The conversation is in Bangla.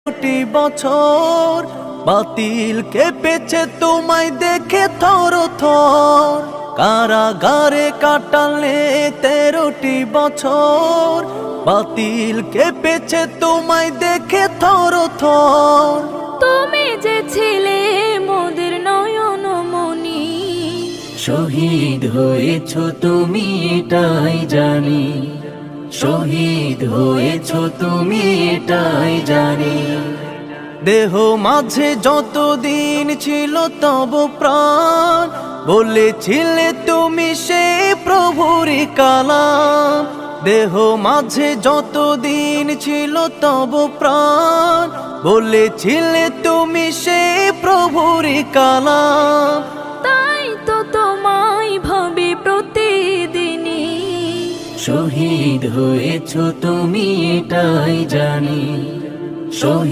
কোটি বছর বাতিল কেঁপেছে তোমায় দেখে থর থর। কারাগারে কাটালে 13টি বছর বাতিল কেঁপেছে তোমায় দেখে থর থর। তুমি যে ছিলে মোদের নয়ন মনি, শহীদ হয়েছ তুমি এটাই জানি, শহীদ হয়েছ তুমি এটাই জানি। দেহ মাঝে যতদিন ছিল তব প্রাণ, বলেছিলে তুমি সে প্রভুরই কালাম। দেহ মাঝে যতদিন ছিল তব প্রাণ, বলেছিলে তুমি সে প্রভুরই কালাম। তাই তো তোমায় ভাবি প্রতিদিনই, শহীদ হয়েছ তুমি এটাই জানি, শহীদ